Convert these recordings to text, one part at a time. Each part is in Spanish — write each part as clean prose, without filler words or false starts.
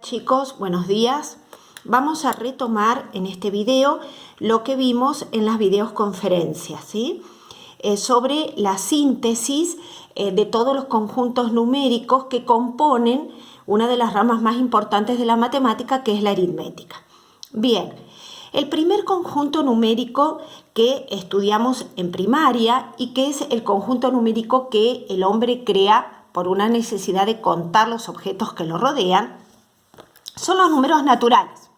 Chicos, buenos días. Vamos a retomar en este video lo que vimos en las videoconferencias, ¿sí? Sobre la síntesis de todos los conjuntos numéricos que componen una de las ramas más importantes de la matemática, que es la aritmética. Bien, el primer conjunto numérico que estudiamos en primaria y que es el conjunto numérico que el hombre crea por una necesidad de contar los objetos que lo rodean, son los números naturales,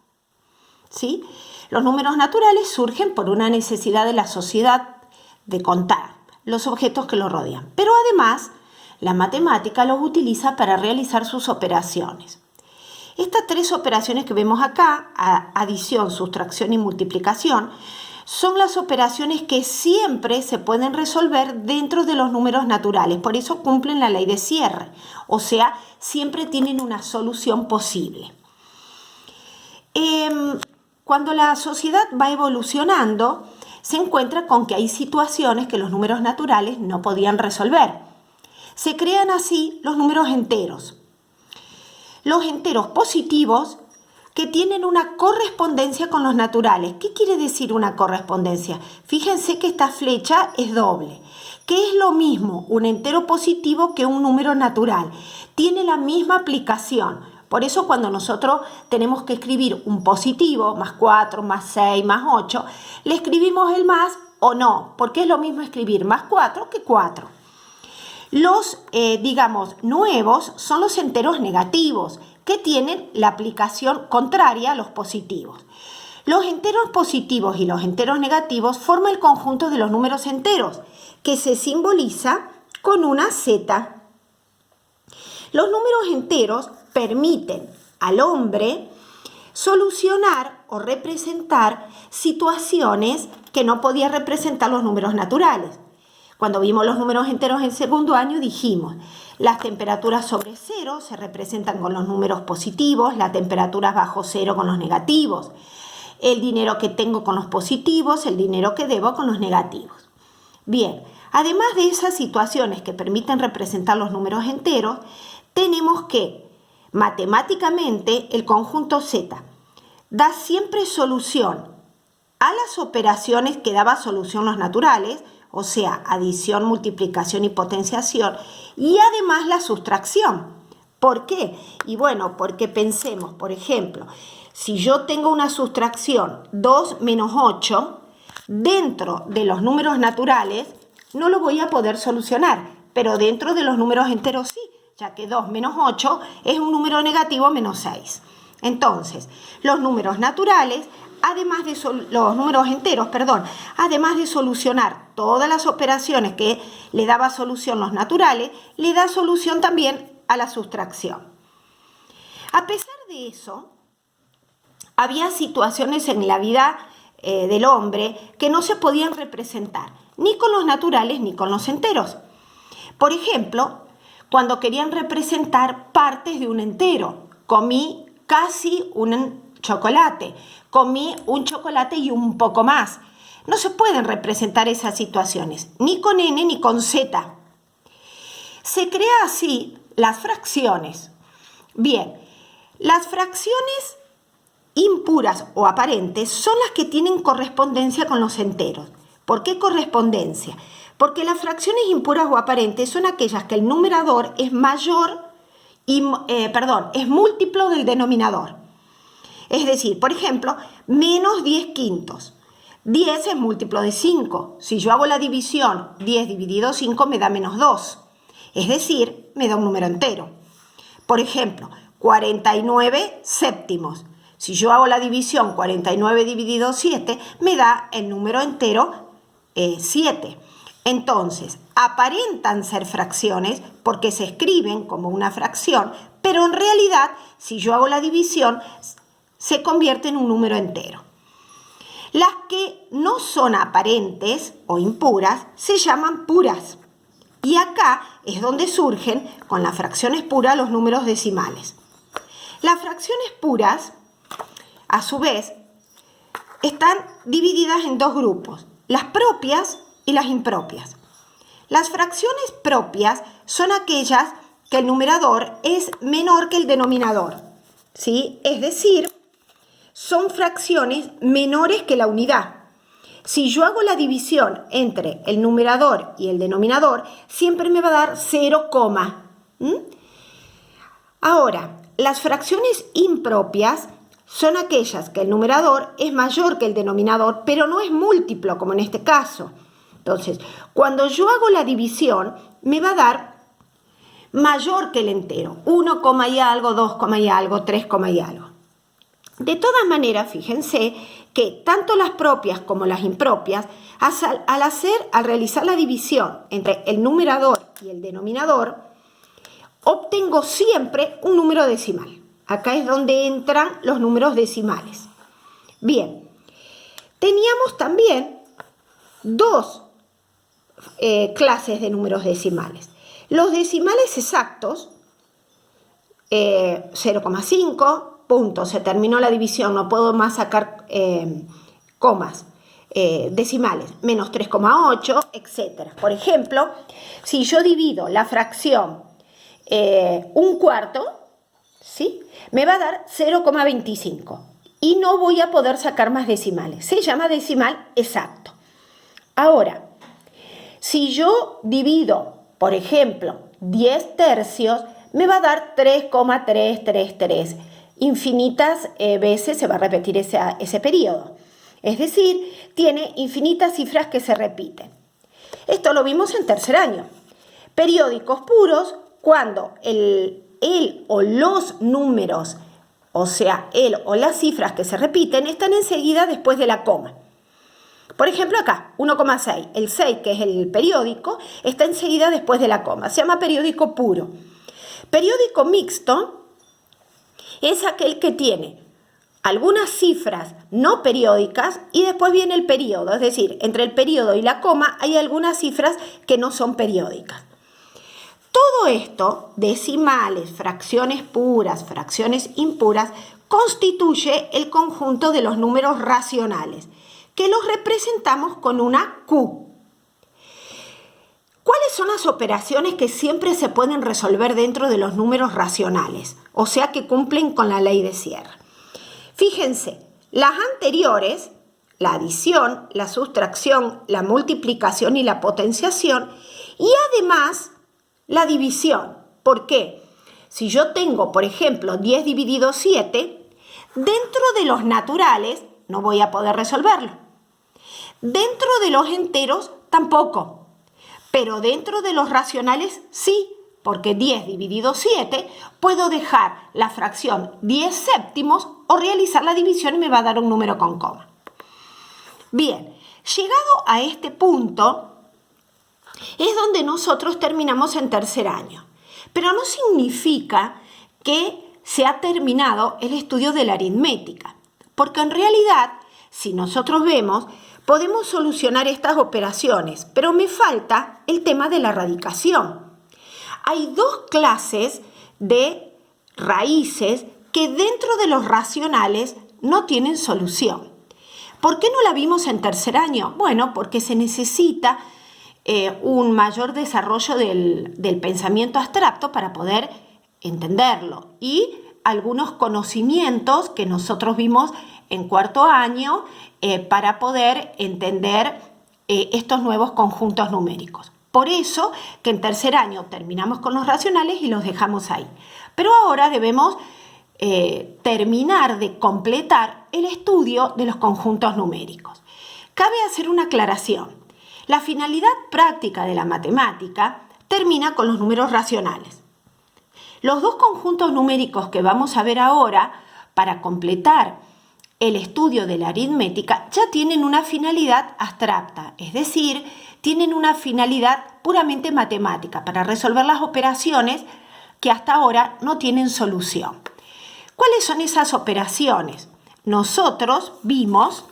¿sí? Los números naturales surgen por una necesidad de la sociedad de contar los objetos que lo rodean, pero además la matemática los utiliza para realizar sus operaciones. Estas tres operaciones que vemos acá, adición, sustracción y multiplicación, son las operaciones que siempre se pueden resolver dentro de los números naturales, por eso cumplen la ley de cierre, o sea, siempre tienen una solución posible. Cuando la sociedad va evolucionando, se encuentra con que hay situaciones que los números naturales no podían resolver. Se crean así los números enteros. Los enteros positivos que tienen una correspondencia con los naturales. ¿Qué quiere decir una correspondencia? Fíjense que esta flecha es doble. ¿Qué es lo mismo un entero positivo que un número natural? Tiene la misma aplicación. Por eso cuando nosotros tenemos que escribir un positivo, más 4, más 6, más 8, le escribimos el más o no, porque es lo mismo escribir más 4 que 4. Los, nuevos son los enteros negativos, que tienen la aplicación contraria a los positivos. Los enteros positivos y los enteros negativos forman el conjunto de los números enteros, que se simboliza con una Z. Los números enteros permiten al hombre solucionar o representar situaciones que no podían representar los números naturales. Cuando vimos los números enteros en segundo año dijimos, las temperaturas sobre cero se representan con los números positivos, las temperaturas bajo cero con los negativos, el dinero que tengo con los positivos, el dinero que debo con los negativos. Bien, además de esas situaciones que permiten representar los números enteros, tenemos que matemáticamente el conjunto Z da siempre solución a las operaciones que daba solución los naturales, o sea, adición, multiplicación y potenciación, y además la sustracción. ¿Por qué? Y bueno, porque pensemos, por ejemplo, si yo tengo una sustracción 2 menos 8, dentro de los números naturales no lo voy a poder solucionar, pero dentro de los números enteros sí, ya que 2 menos 8 es un número negativo menos 6. Entonces, los números naturales, además de los números enteros, además de solucionar todas las operaciones que le daba solución los naturales, le da solución también a la sustracción. A pesar de eso, había situaciones en la vida del hombre que no se podían representar, ni con los naturales ni con los enteros. Por ejemplo, cuando querían representar partes de un entero, comí casi un chocolate, comí un chocolate y un poco más. No se pueden representar esas situaciones, ni con N ni con Z. Se crea así las fracciones. Bien, las fracciones impuras o aparentes son las que tienen correspondencia con los enteros. ¿Por qué correspondencia? Porque las fracciones impuras o aparentes son aquellas que el numerador es es múltiplo del denominador. Es decir, por ejemplo, menos 10 quintos. 10 es múltiplo de 5. Si yo hago la división 10 dividido 5 me da menos 2. Es decir, me da un número entero. Por ejemplo, 49 séptimos. Si yo hago la división 49 dividido 7 me da el número entero 7. Entonces, aparentan ser fracciones porque se escriben como una fracción, pero en realidad, si yo hago la división, se convierte en un número entero. Las que no son aparentes o impuras se llaman puras. Y acá es donde surgen, con las fracciones puras, los números decimales. Las fracciones puras, a su vez, están divididas en dos grupos, las propias y las impropias. Las fracciones propias son aquellas que el numerador es menor que el denominador. ¿sí? Es decir, son fracciones menores que la unidad. Si yo hago la división entre el numerador y el denominador, siempre me va a dar 0, Ahora, las fracciones impropias son aquellas que el numerador es mayor que el denominador, pero no es múltiplo, como en este caso. Entonces, cuando yo hago la división, me va a dar mayor que el entero. 1, y algo, 2, y algo, 3, y algo. De todas maneras, fíjense que tanto las propias como las impropias, al realizar la división entre el numerador y el denominador, obtengo siempre un número decimal. Acá es donde entran los números decimales. Bien, teníamos también dos clases de números decimales. Los decimales exactos, 0,5, punto, se terminó la división, no puedo más sacar comas, decimales, menos 3,8, etc. Por ejemplo, si yo divido la fracción un cuarto, ¿sí? Me va a dar 0,25 y no voy a poder sacar más decimales. Se llama decimal exacto. Ahora, si yo divido, por ejemplo, 10 tercios, me va a dar 3,333. Infinitas veces se va a repetir ese periodo. Es decir, tiene infinitas cifras que se repiten. Esto lo vimos en tercer año. Periódicos puros, cuando el o los números, o sea, el o las cifras que se repiten, están enseguida después de la coma. Por ejemplo, acá, 1,6. El 6, que es el periódico, está enseguida después de la coma. Se llama periódico puro. Periódico mixto es aquel que tiene algunas cifras no periódicas y después viene el periodo. Es decir, entre el periodo y la coma hay algunas cifras que no son periódicas. Todo esto, decimales, fracciones puras, fracciones impuras, constituye el conjunto de los números racionales, que los representamos con una Q. ¿Cuáles son las operaciones que siempre se pueden resolver dentro de los números racionales? O sea, que cumplen con la ley de cierre. Fíjense, las anteriores, la adición, la sustracción, la multiplicación y la potenciación, y además la división. ¿Por qué? Si yo tengo, por ejemplo, 10 dividido 7, dentro de los naturales no voy a poder resolverlo. Dentro de los enteros tampoco. Pero dentro de los racionales sí, porque 10 dividido 7 puedo dejar la fracción 10 séptimos o realizar la división y me va a dar un número con coma. Bien, llegado a este punto es donde nosotros terminamos en tercer año. Pero no significa que se ha terminado el estudio de la aritmética, porque en realidad, si nosotros vemos, podemos solucionar estas operaciones, pero me falta el tema de la radicación. Hay dos clases de raíces que dentro de los racionales no tienen solución. ¿Por qué no la vimos en tercer año? Bueno, porque se necesita un mayor desarrollo del pensamiento abstracto para poder entenderlo y algunos conocimientos que nosotros vimos en cuarto año para poder entender estos nuevos conjuntos numéricos. Por eso que en tercer año terminamos con los racionales y los dejamos ahí. Pero ahora debemos terminar de completar el estudio de los conjuntos numéricos. Cabe hacer una aclaración. La finalidad práctica de la matemática termina con los números racionales. Los dos conjuntos numéricos que vamos a ver ahora para completar el estudio de la aritmética ya tienen una finalidad abstracta, es decir, tienen una finalidad puramente matemática para resolver las operaciones que hasta ahora no tienen solución. ¿Cuáles son esas operaciones? Nosotros vimos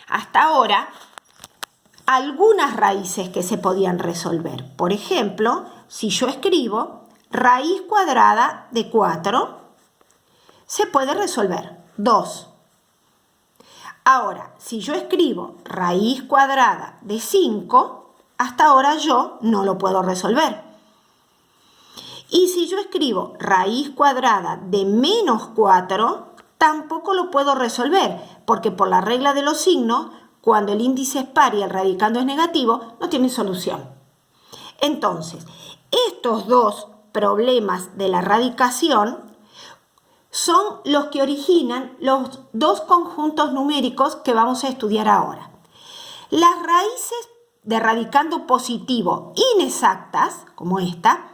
hasta ahora algunas raíces que se podían resolver. Por ejemplo, si yo escribo raíz cuadrada de 4, se puede resolver 2. Ahora, si yo escribo raíz cuadrada de 5, hasta ahora yo no lo puedo resolver. Y si yo escribo raíz cuadrada de menos 4, tampoco lo puedo resolver, porque por la regla de los signos, cuando el índice es par y el radicando es negativo, no tiene solución. Entonces, estos dos problemas de la radicación son los que originan los dos conjuntos numéricos que vamos a estudiar ahora. Las raíces de radicando positivo inexactas, como esta,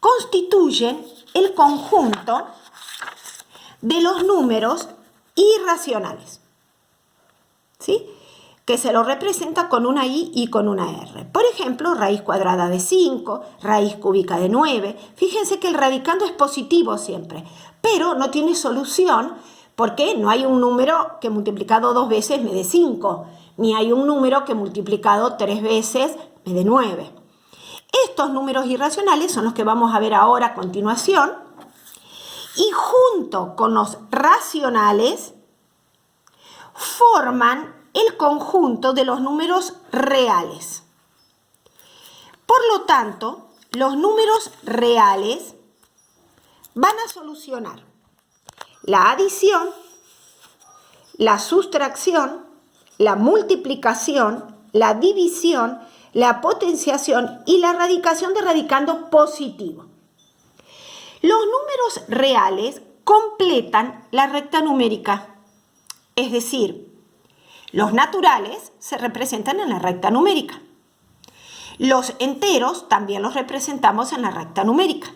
constituyen el conjunto de los números irracionales, ¿sí? Que se lo representa con una I y con una R. Por ejemplo, raíz cuadrada de 5, raíz cúbica de 9. Fíjense que el radicando es positivo siempre, pero no tiene solución porque no hay un número que multiplicado 2 veces me dé 5, ni hay un número que multiplicado 3 veces me dé 9. Estos números irracionales son los que vamos a ver ahora a continuación, y junto con los racionales forman el conjunto de los números reales. Por lo tanto, los números reales van a solucionar la adición, la sustracción, la multiplicación, la división, la potenciación y la radicación de radicando positivo. Los números reales completan la recta numérica, es decir, los naturales se representan en la recta numérica. Los enteros también los representamos en la recta numérica.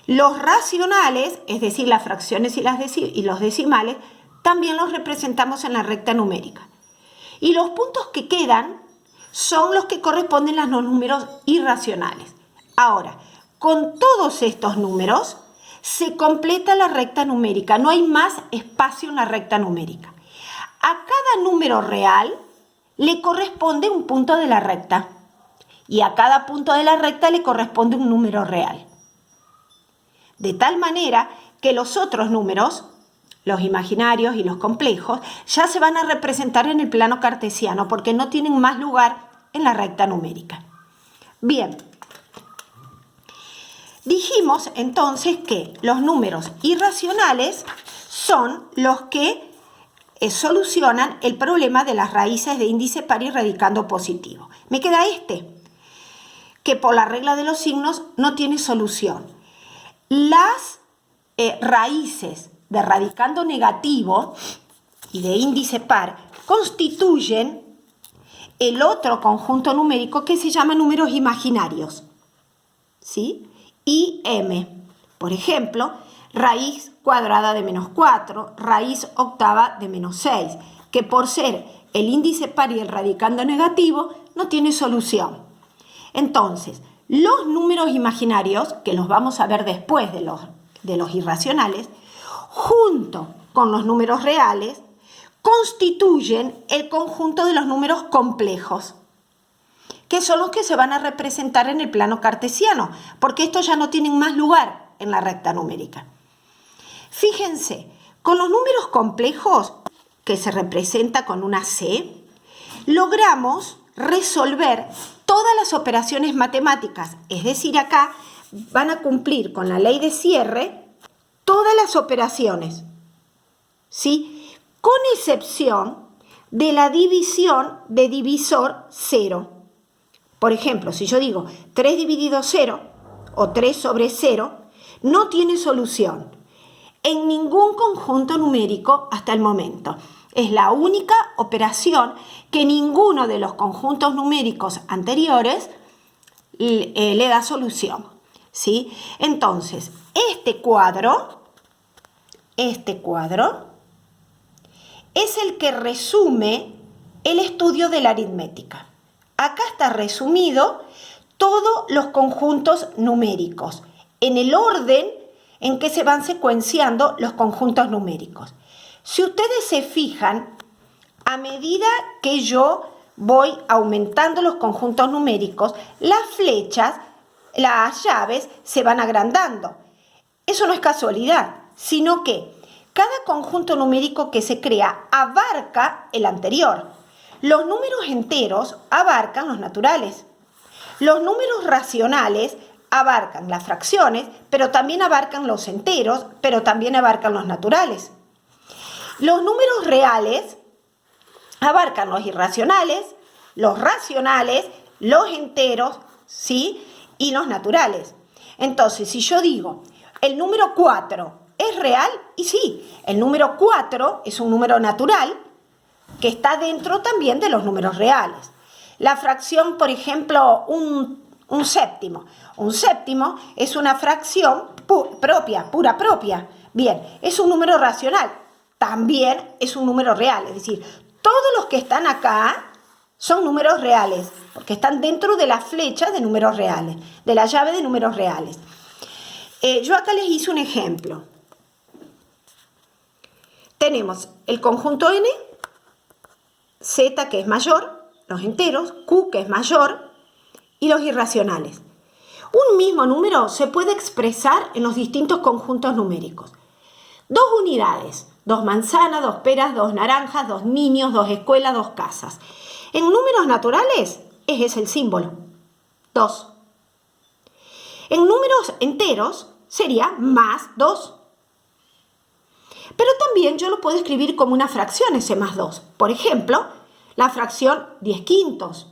Los racionales, es decir, las fracciones y los decimales, también los representamos en la recta numérica. Y los puntos que quedan son los que corresponden a los números irracionales. Ahora, con todos estos números se completa la recta numérica. No hay más espacio en la recta numérica. A cada número real le corresponde un punto de la recta y a cada punto de la recta le corresponde un número real. De tal manera que los otros números, los imaginarios y los complejos, ya se van a representar en el plano cartesiano porque no tienen más lugar en la recta numérica. Bien, dijimos entonces que los números irracionales son los que solucionan el problema de las raíces de índice par y radicando positivo. Me queda que por la regla de los signos no tiene solución. Las raíces de radicando negativo y de índice par constituyen el otro conjunto numérico que se llama números imaginarios, ¿sí? Y M, por ejemplo, raíz cuadrada de menos 4, raíz octava de menos 6, que por ser el índice par y el radicando negativo no tiene solución. Entonces, los números imaginarios, que los vamos a ver después de los irracionales, junto con los números reales, constituyen el conjunto de los números complejos, que son los que se van a representar en el plano cartesiano, porque estos ya no tienen más lugar en la recta numérica. Fíjense, con los números complejos, que se representa con una C, logramos resolver todas las operaciones matemáticas, es decir, acá van a cumplir con la ley de cierre todas las operaciones, ¿sí? Con excepción de la división de divisor 0. Por ejemplo, si yo digo 3 dividido 0 o 3 sobre 0, no tiene solución en ningún conjunto numérico hasta el momento. Es la única operación que ninguno de los conjuntos numéricos anteriores le da solución, ¿sí? Entonces, este cuadro es el que resume el estudio de la aritmética. Acá está resumido todos los conjuntos numéricos en el orden en que se van secuenciando los conjuntos numéricos. Si ustedes se fijan, a medida que yo voy aumentando los conjuntos numéricos, las flechas, las llaves se van agrandando. Eso no es casualidad, sino que cada conjunto numérico que se crea abarca el anterior. Los números enteros abarcan los naturales. Los números racionales abarcan las fracciones, pero también abarcan los enteros, pero también abarcan los naturales. Los números reales abarcan los irracionales, los racionales, los enteros, ¿sí? Y los naturales. Entonces, si yo digo, el número 4 es real, y sí, el número 4 es un número natural que está dentro también de los números reales. La fracción, por ejemplo, un séptimo. Un séptimo es una fracción pura propia. Bien, es un número racional, también es un número real, es decir, todos los que están acá son números reales, porque están dentro de la flecha de números reales, de la llave de números reales. Yo acá les hice un ejemplo. Tenemos el conjunto n, z que es mayor, los enteros, q que es mayor y los irracionales. Un mismo número se puede expresar en los distintos conjuntos numéricos. 2 unidades, 2 manzanas, 2 peras, 2 naranjas, 2 niños, 2 escuelas, 2 casas. En números naturales, ese es el símbolo, 2. En números enteros sería más 2. Pero también yo lo puedo escribir como una fracción ese más 2. Por ejemplo, la fracción 10 quintos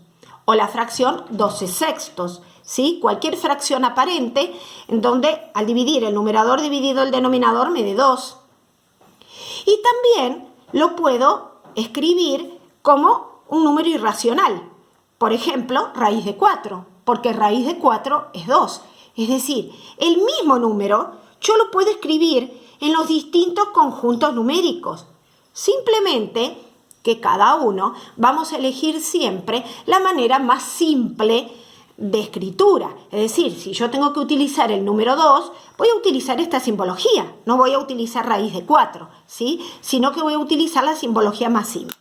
o la fracción 12 sextos, ¿sí? Cualquier fracción aparente en donde al dividir el numerador dividido el denominador me dé 2. Y también lo puedo escribir como un número irracional. Por ejemplo, raíz de 4, porque raíz de 4 es 2. Es decir, el mismo número yo lo puedo escribir en los distintos conjuntos numéricos. Simplemente que cada uno vamos a elegir siempre la manera más simple de escritura. Es decir, si yo tengo que utilizar el número 2, voy a utilizar esta simbología. No voy a utilizar raíz de 4, ¿sí? Sino que voy a utilizar la simbología más simple.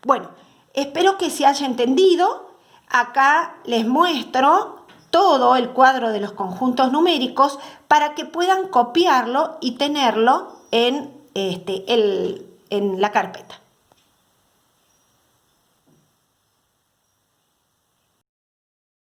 Bueno, espero que se haya entendido. Acá les muestro todo el cuadro de los conjuntos numéricos para que puedan copiarlo y tenerlo en la carpeta.